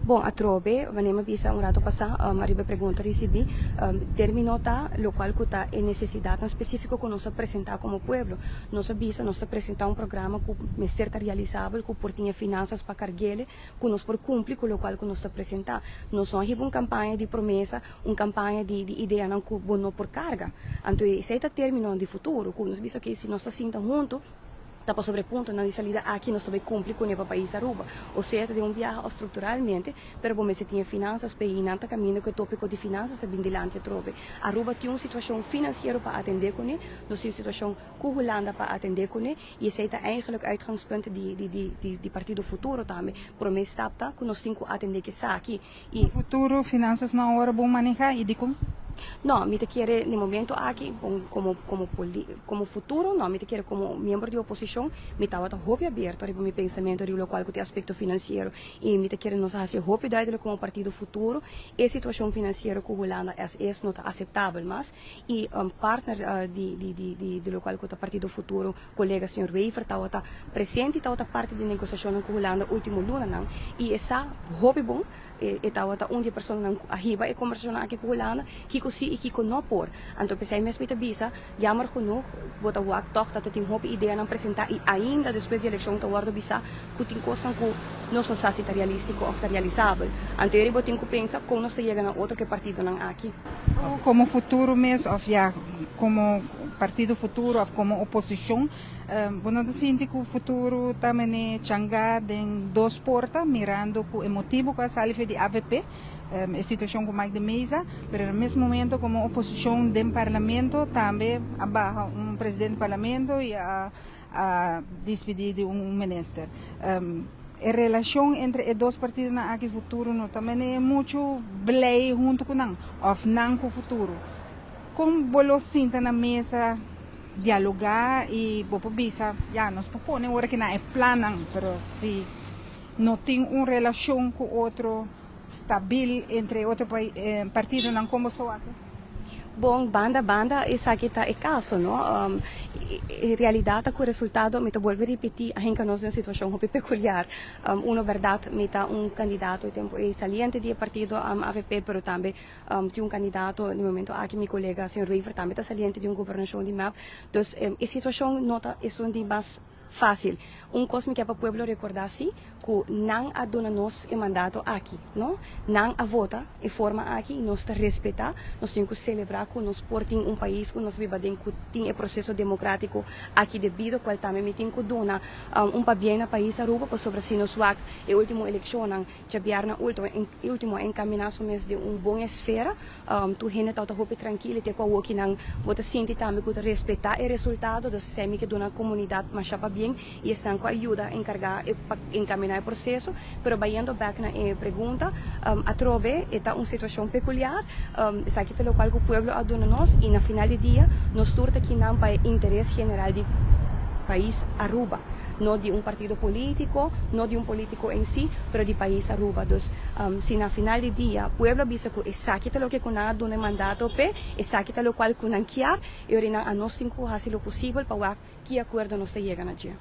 Bom, a trove, vanema bisa um rato passar, arriba pergunta recebi, terminou tá, lo qual que tá em necessidade específica que nós apresentar como pueblo. Nós bisa, nós apresentar um programa que mestre tá realizável, que por tinha finanças para carguele, que nós por cumprir com o qual que nós apresentar. Nós não uma campanha de promessa, uma campanha de ideia não que bono por carga. Então, isso aí tá terminando de futuro, que nós bisa que se nós tá sinta junto, tapa sobre ponto na salida aqui nós também cumpre com o país Aruba. Ou seja, de viaje estruturalmente, pero bom, se tinha finanças, para ir nanta caminho que o tópico de finanças também delante trove. Aruba tem uma situação financeira para atender com ele, nós temos uma situação com Holanda para atender com ele, e esse é eigenlijk uitgangspunt de Partido Futuro também. Por mim, está que nós temos que atender que está aqui. E futuro, finanças na hora bom manejar e de como? Não, me te quer no momento aqui como futuro, não, me te quer como membro de oposição, me estava roupa aberto para meu pensamento do qual que tem aspecto financeiro e me te quer nos fazer roupa daí como partido futuro, a situação financeira com Holanda é não está aceitável, mas e partner de local que o partido futuro, colega senhor Wever, estava presente, estava parte de negociação com Holanda último luna não, e essa roupa bom estava onde a pessoa não arriba e conversando aqui com Holanda que si e que não por. Então pensei mesmo que bisa, jammer genoeg, bota o toch dat het een hoop ideeën aan apresentar e ainda depois da eleição tá guarda bisa, que tem coisas que não são se está realístico ou está realizável. Então ele botem que pensa como nós chega na outro que partido não aqui. Como futuro mesmo, ou já como partido futuro ou como oposição, bueno, sinto que o futuro também é changa em duas portas, mirando o motivo que a salve de AVP, a situação com mais de mesa, mas no mesmo momento como oposição do parlamento também abaixo presidente do parlamento e a despedir de ministro. A relação entre os dois partidos na aqui futuro não também é muito blay junto com não, ou não com o futuro. Como bolo sinta na mesa dialogar e bopo bisa, já nós propõe hora que não é plano, mas se não tem uma relação com outro stabil entre outro partido não como só aqui. Bom, banda, essa aqui tá é caso, não? Em realidade, com o resultado, me vou repetir, a gente nós uma situação muito peculiar. Uma verdade, me tá candidato, tempo saliente do partido AVP, pero também tem candidato no momento aqui meu colega, senhor Wever, também tá saliente de governação de MAP. Então, a situação nota é de mais fácil. Coisa que é para o povo recordar que não adona nós o mandato aqui, não? Não a vota e forma aqui, nós te respeitar, nós temos que celebrar que nós portem país que nós vivemos que tem o processo democrático aqui devido ao qual também me tem que donar bem no país Aruba, para sobre si nós a última eleição, já na última encaminhação de boa esfera, tu gente está muito tranquilo, te com o que não vota sentir também que respeitar o resultado, então se que dona comunidade mais bem e estão com ajuda a encargar e encaminhar o processo, pero vayendo back na pergunta, a trove está uma situação peculiar, essa aqui é o qual o povo aduna nós e na final do dia nós turta que não para interesse general do país Aruba, não de partido político, não de político em si, pero de país Aruba. Então, se na final do dia o povo avisa que essa aqui é o que nós dona mandato pe, essa aqui é o qual nós quer, e a nós temos que fazer o possível para que acordo nós chegamos a dia.